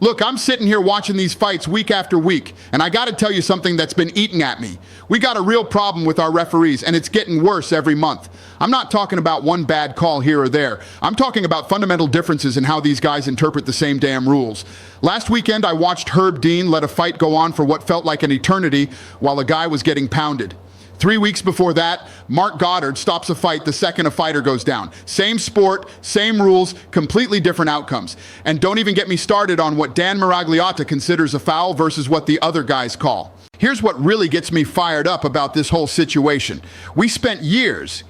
Look, I'm sitting here watching these fights week after week, and I gotta tell you something that's been eating at me. We got a real problem with our referees, and it's getting worse every month. I'm not talking about one bad call here or there. I'm talking about fundamental differences in how these guys interpret the same damn rules. Last weekend, I watched Herb Dean let a fight go on for what felt like an eternity while a guy was getting pounded. 3 weeks before that, Marc Goddard stops a fight the second a fighter goes down. Same sport, same rules, completely different outcomes. And don't even get me started on what Dan Miragliotta considers a foul versus what the other guys call. Here's what really gets me fired up about this whole situation. We spent years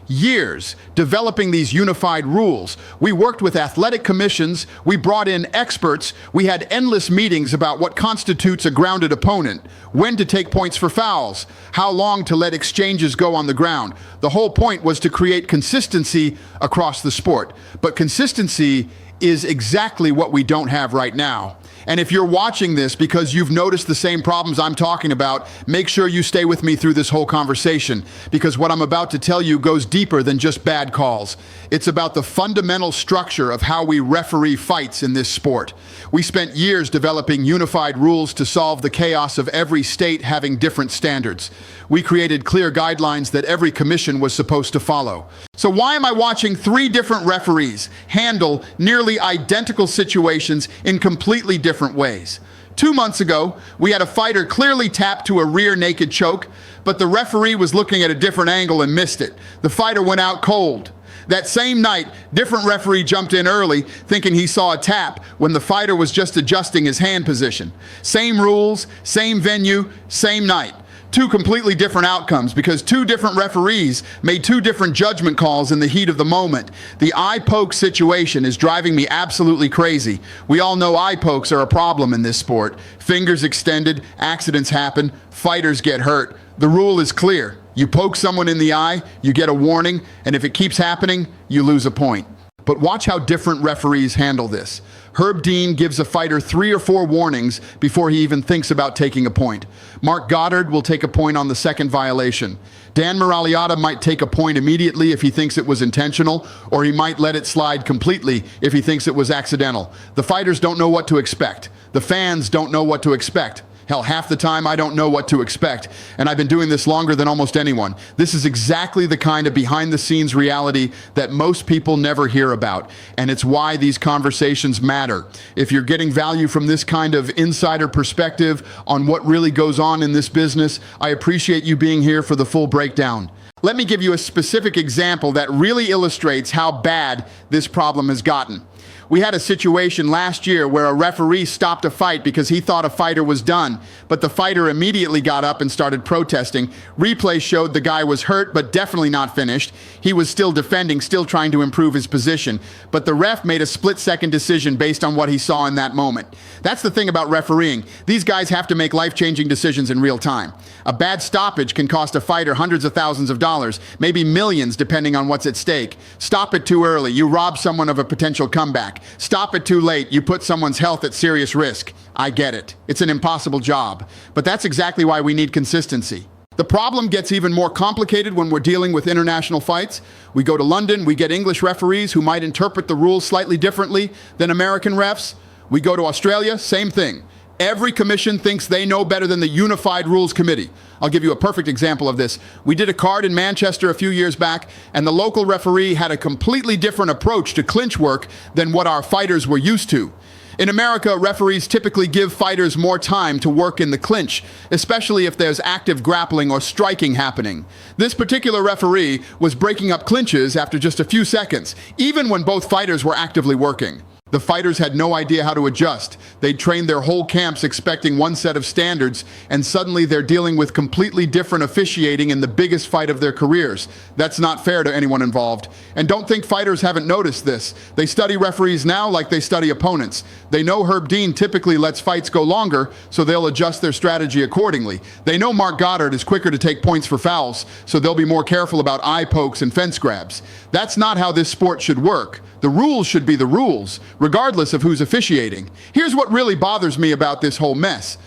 developing these unified rules. We worked with athletic commissions, we brought in experts, we had endless meetings about what constitutes a grounded opponent, when to take points for fouls, how long to let exchanges go on the ground. The whole point was to create consistency across the sport. But consistency is exactly what we don't have right now. And if you're watching this because you've noticed the same problems I'm talking about, make sure you stay with me through this whole conversation, because what I'm about to tell you goes deeper than just bad calls. It's about the fundamental structure of how we referee fights in this sport. We spent years developing unified rules to solve the chaos of every state having different standards. We created clear guidelines that every commission was supposed to follow. So why am I watching 3 different referees handle nearly identical situations in completely different ways? 2 months ago, we had a fighter clearly tapped to a rear naked choke, but the referee was looking at a different angle and missed it. The fighter went out cold. That same night, different referee jumped in early, thinking he saw a tap when the fighter was just adjusting his hand position. Same rules, same venue, same night. 2 completely different outcomes because 2 different referees made 2 different judgment calls in the heat of the moment. The eye poke situation is driving me absolutely crazy. We all know eye pokes are a problem in this sport. Fingers extended, accidents happen, fighters get hurt. The rule is clear. You poke someone in the eye, you get a warning, and if it keeps happening, you lose a point. But watch how different referees handle this. Herb Dean gives a fighter 3 or 4 warnings before he even thinks about taking a point. Marc Goddard will take a point on the second violation. Dan Miragliotta might take a point immediately if he thinks it was intentional, or he might let it slide completely if he thinks it was accidental. The fighters don't know what to expect. The fans don't know what to expect. Hell, half the time I don't know what to expect, and I've been doing this longer than almost anyone. This is exactly the kind of behind-the-scenes reality that most people never hear about, and it's why these conversations matter. If you're getting value from this kind of insider perspective on what really goes on in this business, I appreciate you being here for the full breakdown. Let me give you a specific example that really illustrates how bad this problem has gotten. We had a situation last year where a referee stopped a fight because he thought a fighter was done, but the fighter immediately got up and started protesting. Replay showed the guy was hurt, but definitely not finished. He was still defending, still trying to improve his position, but the ref made a split-second decision based on what he saw in that moment. That's the thing about refereeing. These guys have to make life-changing decisions in real time. A bad stoppage can cost a fighter hundreds of thousands of dollars, maybe millions depending on what's at stake. Stop it too early, you rob someone of a potential comeback. Stop it too late, you put someone's health at serious risk. I get it. It's an impossible job. But that's exactly why we need consistency. The problem gets even more complicated when we're dealing with international fights. We go to London, we get English referees who might interpret the rules slightly differently than American refs. We go to Australia, same thing. Every commission thinks they know better than the Unified Rules Committee. I'll give you a perfect example of this. We did a card in Manchester a few years back, and the local referee had a completely different approach to clinch work than what our fighters were used to. In America, referees typically give fighters more time to work in the clinch, especially if there's active grappling or striking happening. This particular referee was breaking up clinches after just a few seconds, even when both fighters were actively working. The fighters had no idea how to adjust. They'd trained their whole camps expecting one set of standards, and suddenly they're dealing with completely different officiating in the biggest fight of their careers. That's not fair to anyone involved. And don't think fighters haven't noticed this. They study referees now like they study opponents. They know Herb Dean typically lets fights go longer, so they'll adjust their strategy accordingly. They know Marc Goddard is quicker to take points for fouls, so they'll be more careful about eye pokes and fence grabs. That's not how this sport should work. The rules should be the rules, regardless of who's officiating. Here's what really bothers me about this whole mess.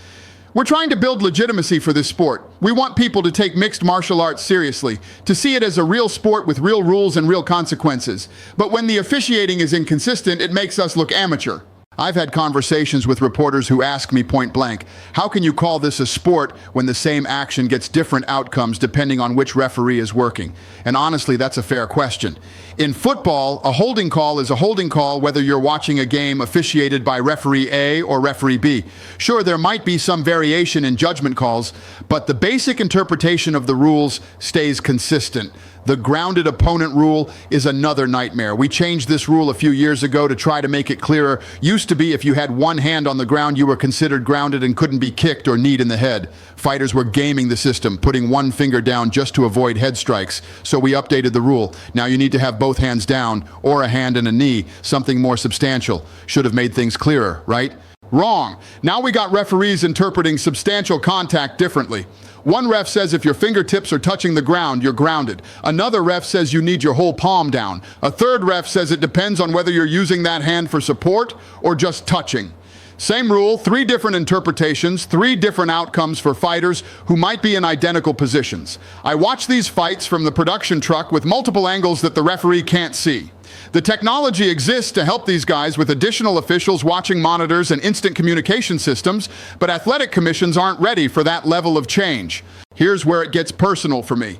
We're trying to build legitimacy for this sport. We want people to take mixed martial arts seriously, to see it as a real sport with real rules and real consequences. But when the officiating is inconsistent, it makes us look amateur. I've had conversations with reporters who ask me point blank, how can you call this a sport when the same action gets different outcomes depending on which referee is working? And honestly, that's a fair question. In football, a holding call is a holding call whether you're watching a game officiated by referee A or referee B. Sure, there might be some variation in judgment calls, but the basic interpretation of the rules stays consistent. The grounded opponent rule is another nightmare. We changed this rule a few years ago to try to make it clearer. Used to be if you had one hand on the ground, you were considered grounded and couldn't be kicked or kneed in the head. Fighters were gaming the system, putting one finger down just to avoid head strikes. So we updated the rule. Now you need to have both hands down or a hand and a knee, something more substantial. Should have made things clearer, right? Wrong. Now we got referees interpreting substantial contact differently. One ref says if your fingertips are touching the ground, you're grounded. Another ref says you need your whole palm down. A third ref says it depends on whether you're using that hand for support or just touching. Same rule, 3 different interpretations, 3 different outcomes for fighters who might be in identical positions. I watch these fights from the production truck with multiple angles that the referee can't see. The technology exists to help these guys with additional officials watching monitors and instant communication systems, but athletic commissions aren't ready for that level of change. Here's where it gets personal for me.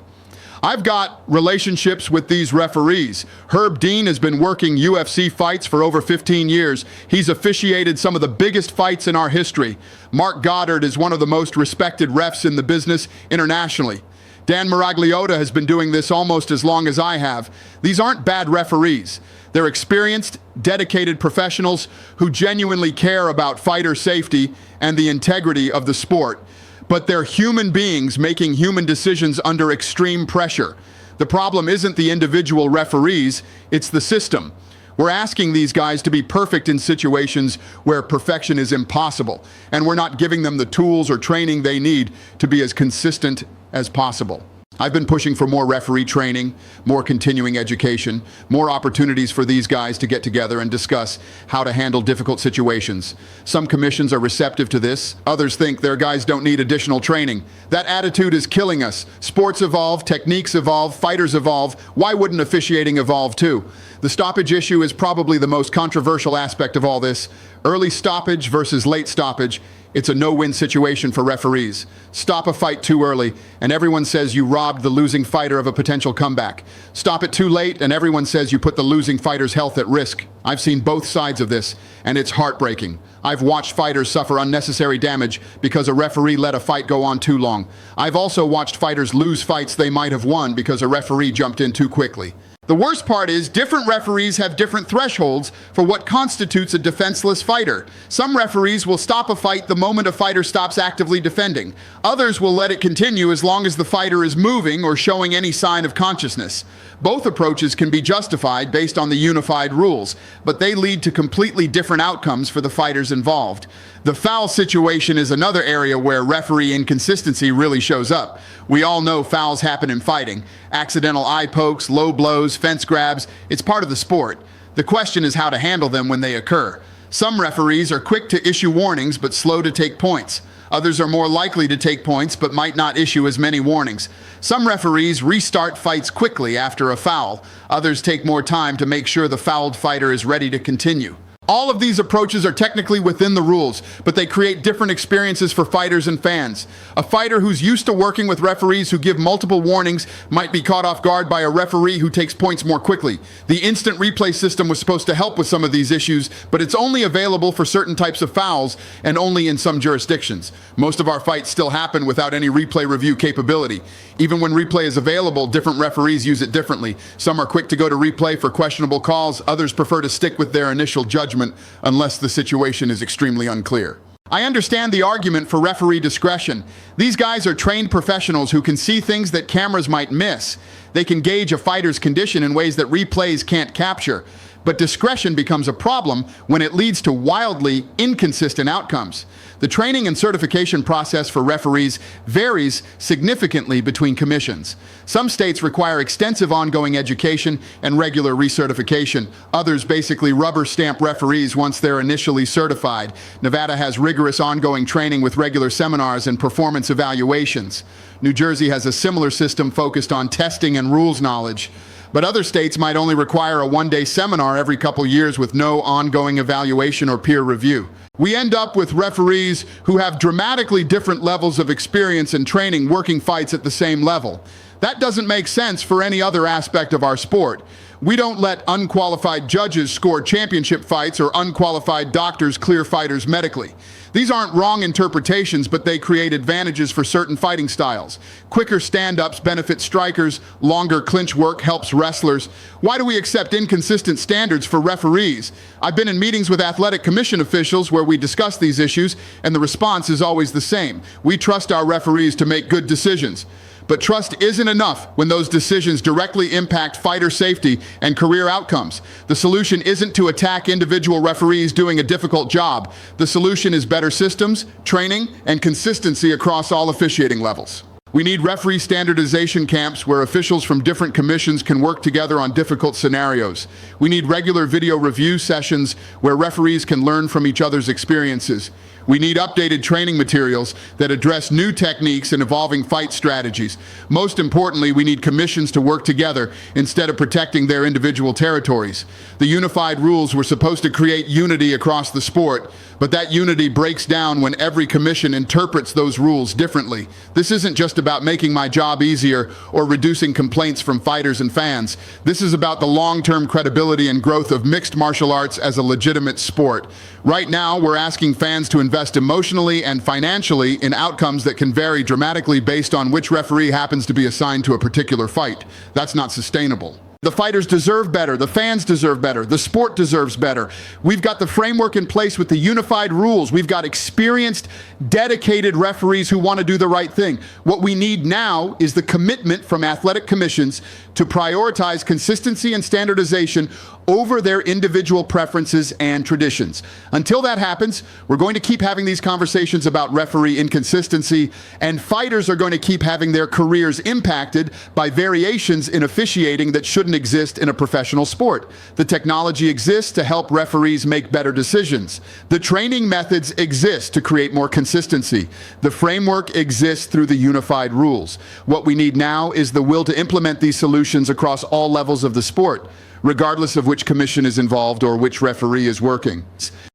I've got relationships with these referees. Herb Dean has been working UFC fights for over 15 years. He's officiated some of the biggest fights in our history. Marc Goddard is one of the most respected refs in the business internationally. Dan Miragliotta has been doing this almost as long as I have. These aren't bad referees. They're experienced, dedicated professionals who genuinely care about fighter safety and the integrity of the sport. But they're human beings making human decisions under extreme pressure. The problem isn't the individual referees, it's the system. We're asking these guys to be perfect in situations where perfection is impossible, and we're not giving them the tools or training they need to be as consistent as possible. I've been pushing for more referee training, more continuing education, more opportunities for these guys to get together and discuss how to handle difficult situations. Some commissions are receptive to this. Others think their guys don't need additional training. That attitude is killing us. Sports evolve, techniques evolve, fighters evolve. Why wouldn't officiating evolve too? The stoppage issue is probably the most controversial aspect of all this. Early stoppage versus late stoppage. It's a no-win situation for referees. Stop a fight too early, and everyone says you robbed the losing fighter of a potential comeback. Stop it too late, and everyone says you put the losing fighter's health at risk. I've seen both sides of this, and it's heartbreaking. I've watched fighters suffer unnecessary damage because a referee let a fight go on too long. I've also watched fighters lose fights they might have won because a referee jumped in too quickly. The worst part is different referees have different thresholds for what constitutes a defenseless fighter. Some referees will stop a fight the moment a fighter stops actively defending. Others will let it continue as long as the fighter is moving or showing any sign of consciousness. Both approaches can be justified based on the unified rules, but they lead to completely different outcomes for the fighters involved. The foul situation is another area where referee inconsistency really shows up. We all know fouls happen in fighting. Accidental eye pokes, low blows, fence grabs, it's part of the sport. The question is how to handle them when they occur. Some referees are quick to issue warnings but slow to take points. Others are more likely to take points but might not issue as many warnings. Some referees restart fights quickly after a foul. Others take more time to make sure the fouled fighter is ready to continue. All of these approaches are technically within the rules, but they create different experiences for fighters and fans. A fighter who's used to working with referees who give multiple warnings might be caught off guard by a referee who takes points more quickly. The instant replay system was supposed to help with some of these issues, but it's only available for certain types of fouls and only in some jurisdictions. Most of our fights still happen without any replay review capability. Even when replay is available, different referees use it differently. Some are quick to go to replay for questionable calls, others prefer to stick with their initial judgment unless the situation is extremely unclear. I understand the argument for referee discretion. These guys are trained professionals who can see things that cameras might miss. They can gauge a fighter's condition in ways that replays can't capture. But discretion becomes a problem when it leads to wildly inconsistent outcomes. The training and certification process for referees varies significantly between commissions. Some states require extensive ongoing education and regular recertification. Others basically rubber stamp referees once they're initially certified. Nevada has rigorous ongoing training with regular seminars and performance evaluations. New Jersey has a similar system focused on testing and rules knowledge. But other states might only require a one-day seminar every couple years with no ongoing evaluation or peer review. We end up with referees who have dramatically different levels of experience and training working fights at the same level. That doesn't make sense for any other aspect of our sport. We don't let unqualified judges score championship fights or unqualified doctors clear fighters medically. These aren't wrong interpretations, but they create advantages for certain fighting styles. Quicker stand-ups benefit strikers, longer clinch work helps wrestlers. Why do we accept inconsistent standards for referees? I've been in meetings with athletic commission officials where we discuss these issues, and the response is always the same. We trust our referees to make good decisions. But trust isn't enough when those decisions directly impact fighter safety and career outcomes. The solution isn't to attack individual referees doing a difficult job. The solution is better systems, training, and consistency across all officiating levels. We need referee standardization camps where officials from different commissions can work together on difficult scenarios. We need regular video review sessions where referees can learn from each other's experiences. We need updated training materials that address new techniques and evolving fight strategies. Most importantly, we need commissions to work together instead of protecting their individual territories. The unified rules were supposed to create unity across the sport, but that unity breaks down when every commission interprets those rules differently. This isn't just about making my job easier or reducing complaints from fighters and fans. This is about the long-term credibility and growth of mixed martial arts as a legitimate sport. Right now, we're asking fans to invest emotionally and financially in outcomes that can vary dramatically based on which referee happens to be assigned to a particular fight. That's not sustainable. The fighters deserve better, the fans deserve better, the sport deserves better. We've got the framework in place with the unified rules. We've got experienced, dedicated referees who want to do the right thing. What we need now is the commitment from athletic commissions to prioritize consistency and standardization over their individual preferences and traditions. Until that happens, we're going to keep having these conversations about referee inconsistency, and fighters are going to keep having their careers impacted by variations in officiating that shouldn't exist in a professional sport. The technology exists to help referees make better decisions. The training methods exist to create more consistency. The framework exists through the unified rules. What we need now is the will to implement these solutions across all levels of the sport, regardless of which commission is involved or which referee is working.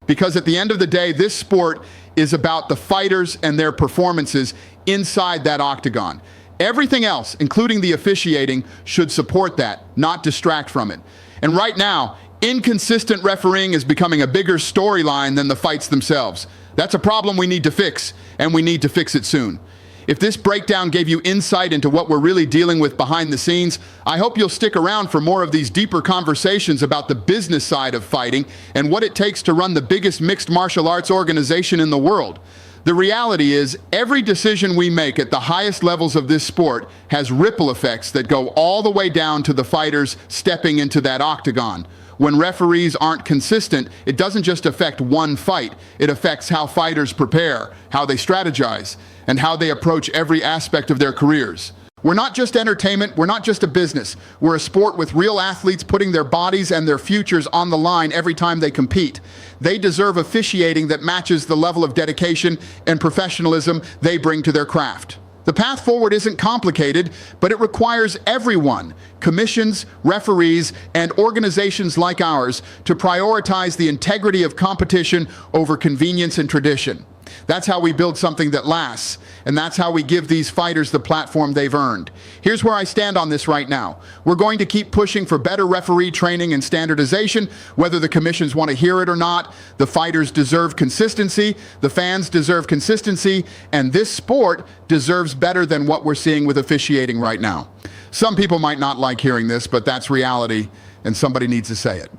Because at the end of the day, this sport is about the fighters and their performances inside that octagon. Everything else, including the officiating, should support that, not distract from it. And right now, inconsistent refereeing is becoming a bigger storyline than the fights themselves. That's a problem we need to fix, and we need to fix it soon. If this breakdown gave you insight into what we're really dealing with behind the scenes, I hope you'll stick around for more of these deeper conversations about the business side of fighting and what it takes to run the biggest mixed martial arts organization in the world. The reality is, every decision we make at the highest levels of this sport has ripple effects that go all the way down to the fighters stepping into that octagon. When referees aren't consistent, it doesn't just affect one fight. It affects how fighters prepare, how they strategize, and how they approach every aspect of their careers. We're not just entertainment, we're not just a business. We're a sport with real athletes putting their bodies and their futures on the line every time they compete. They deserve officiating that matches the level of dedication and professionalism they bring to their craft. The path forward isn't complicated, but it requires everyone, commissions, referees, and organizations like ours, to prioritize the integrity of competition over convenience and tradition. That's how we build something that lasts, and that's how we give these fighters the platform they've earned. Here's where I stand on this right now. We're going to keep pushing for better referee training and standardization, whether the commissions want to hear it or not. The fighters deserve consistency, the fans deserve consistency, and this sport deserves better than what we're seeing with officiating right now. Some people might not like hearing this, but that's reality, and somebody needs to say it.